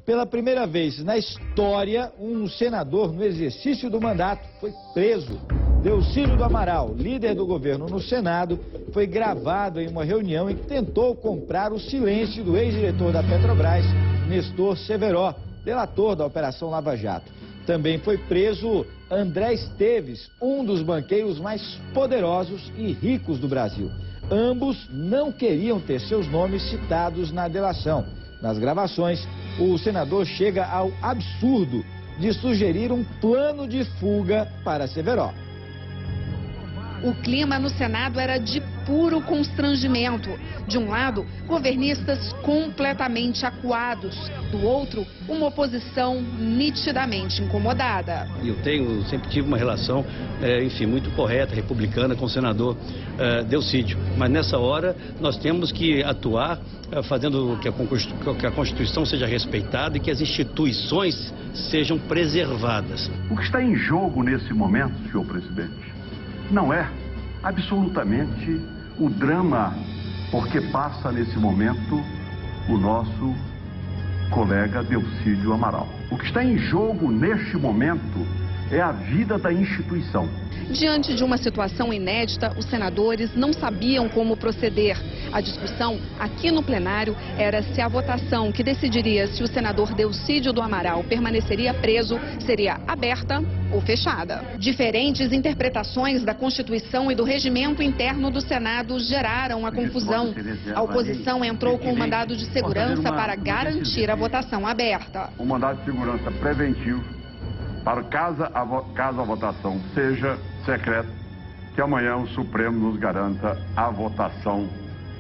Pela primeira vez na história, um senador no exercício do mandato foi preso. Delcídio do Amaral, líder do governo no Senado, foi gravado em uma reunião em que tentou comprar o silêncio do ex-diretor da Petrobras, Nestor Severó, delator da Operação Lava Jato. Também foi preso André Esteves, um dos banqueiros mais poderosos e ricos do Brasil. Ambos não queriam ter seus nomes citados na delação. Nas gravações, o senador chega ao absurdo de sugerir um plano de fuga para Severó. O clima no Senado era de puro constrangimento. De um lado, governistas completamente acuados. Do outro, uma oposição nitidamente incomodada. Eu sempre tive uma relação, enfim, muito correta, republicana com o senador Delcídio. Mas nessa hora nós temos que atuar fazendo que a Constituição seja respeitada e que as instituições sejam preservadas. O que está em jogo nesse momento, senhor presidente, não é absolutamente o drama porque passa nesse momento o nosso colega Delcídio Amaral. O que está em jogo neste momento é a vida da instituição. Diante de uma situação inédita, os senadores não sabiam como proceder. A discussão aqui no plenário era se a votação que decidiria se o senador Delcídio do Amaral permaneceria preso seria aberta ou fechada. Diferentes interpretações da Constituição e do regimento interno do Senado geraram a confusão. A oposição entrou com um mandado de segurança para garantir a votação aberta. Um mandado de segurança preventivo para caso a votação seja secreta, que amanhã o Supremo nos garanta a votação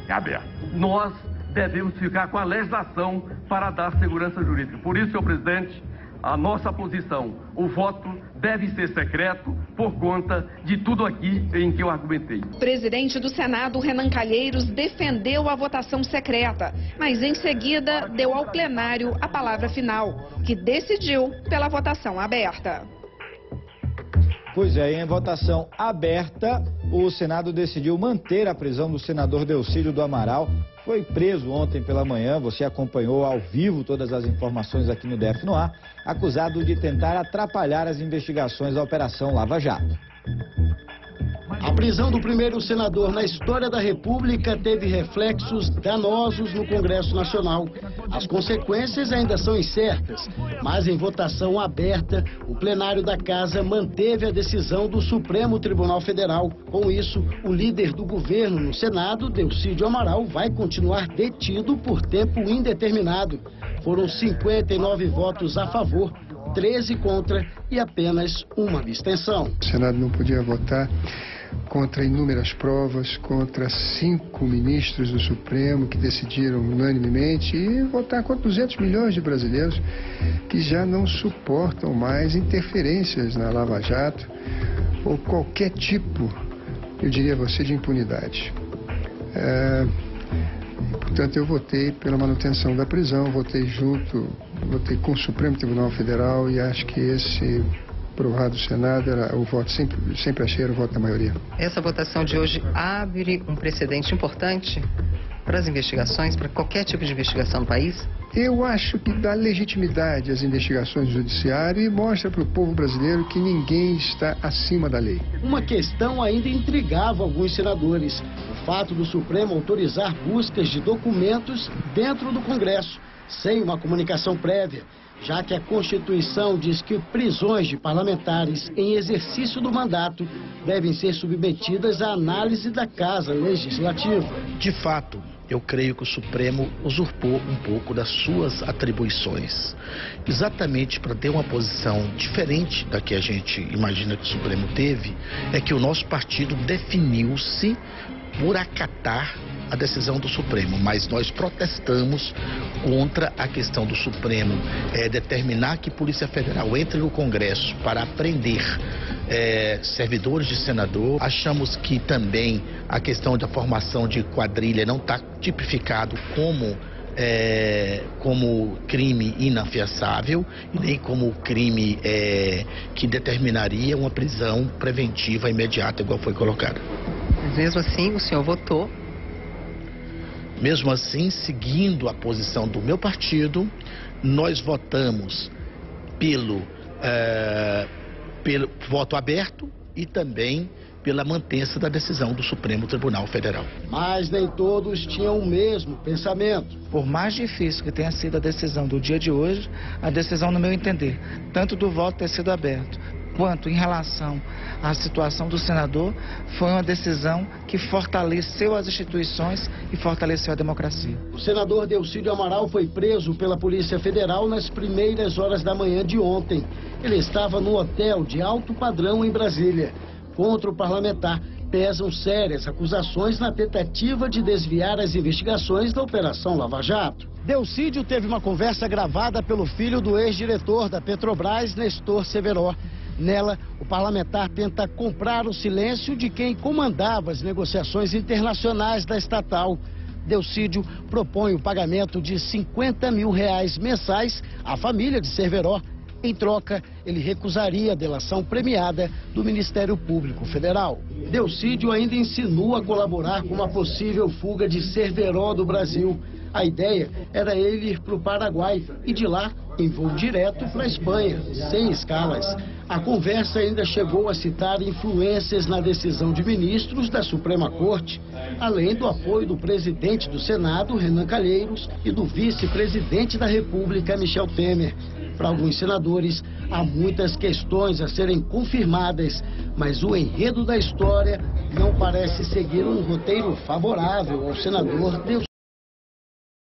aberta. Nós devemos ficar com a legislação para dar segurança jurídica. Por isso, senhor presidente, a nossa posição, o voto deve ser secreto por conta de tudo aqui em que eu argumentei. O presidente do Senado, Renan Calheiros, defendeu a votação secreta, mas em seguida deu ao plenário a palavra final, que decidiu pela votação aberta. Pois é, em votação aberta, o Senado decidiu manter a prisão do senador Delcídio do Amaral. Foi preso ontem pela manhã, você acompanhou ao vivo todas as informações aqui no DF no Ar, acusado de tentar atrapalhar as investigações da Operação Lava Jato. A prisão do primeiro senador na história da República teve reflexos danosos no Congresso Nacional. As consequências ainda são incertas, mas em votação aberta, o plenário da Casa manteve a decisão do Supremo Tribunal Federal. Com isso, o líder do governo no Senado, Delcídio Amaral, vai continuar detido por tempo indeterminado. Foram 59 votos a favor, 13 contra e apenas uma abstenção. O Senado não podia votar contra inúmeras provas, contra 5 ministros do Supremo que decidiram unanimemente e votar contra 200 milhões de brasileiros que já não suportam mais interferências na Lava Jato ou qualquer tipo, eu diria a você, de impunidade. Portanto, eu votei pela manutenção da prisão, votei com o Supremo Tribunal Federal e acho que esse aprovado do Senado, o voto sempre achei era o voto da maioria. Essa votação de hoje abre um precedente importante para as investigações, para qualquer tipo de investigação no país? Eu acho que dá legitimidade às investigações do judiciário e mostra para o povo brasileiro que ninguém está acima da lei. Uma questão ainda intrigava alguns senadores: o fato do Supremo autorizar buscas de documentos dentro do Congresso, sem uma comunicação prévia, já que a Constituição diz que prisões de parlamentares em exercício do mandato devem ser submetidas à análise da Casa Legislativa. De fato, eu creio que o Supremo usurpou um pouco das suas atribuições, exatamente para ter uma posição diferente da que a gente imagina que o Supremo teve, é que o nosso partido definiu-se por acatar a decisão do Supremo, mas nós protestamos contra a questão do Supremo determinar que Polícia Federal entre no Congresso para prender servidores de senador. Achamos que também a questão da formação de quadrilha não está tipificado como crime inafiançável e nem como crime que determinaria uma prisão preventiva imediata, igual foi colocado. Mas mesmo assim, o senhor votou? Mesmo assim, seguindo a posição do meu partido, nós votamos pelo voto aberto e também pela mantença da decisão do Supremo Tribunal Federal. Mas nem todos tinham o mesmo pensamento. Por mais difícil que tenha sido a decisão do dia de hoje, a decisão, no meu entender, tanto do voto ter sido aberto, quanto em relação à situação do senador, foi uma decisão que fortaleceu as instituições e fortaleceu a democracia. O senador Delcídio Amaral foi preso pela Polícia Federal nas primeiras horas da manhã de ontem. Ele estava no hotel de alto padrão em Brasília. Contra o parlamentar, pesam sérias acusações na tentativa de desviar as investigações da Operação Lava Jato. Delcídio teve uma conversa gravada pelo filho do ex-diretor da Petrobras, Nestor Severo. Nela, o parlamentar tenta comprar o silêncio de quem comandava as negociações internacionais da estatal. Delcídio propõe o pagamento de R$50 mil mensais à família de Severo. Em troca, ele recusaria a delação premiada do Ministério Público Federal. Delcídio ainda insinua colaborar com uma possível fuga de Severo do Brasil. A ideia era ele ir para o Paraguai e de lá em voo direto para a Espanha, sem escalas. A conversa ainda chegou a citar influências na decisão de ministros da Suprema Corte, além do apoio do presidente do Senado, Renan Calheiros, e do vice-presidente da República, Michel Temer. Para alguns senadores, há muitas questões a serem confirmadas, mas o enredo da história não parece seguir um roteiro favorável ao senador Delcídio.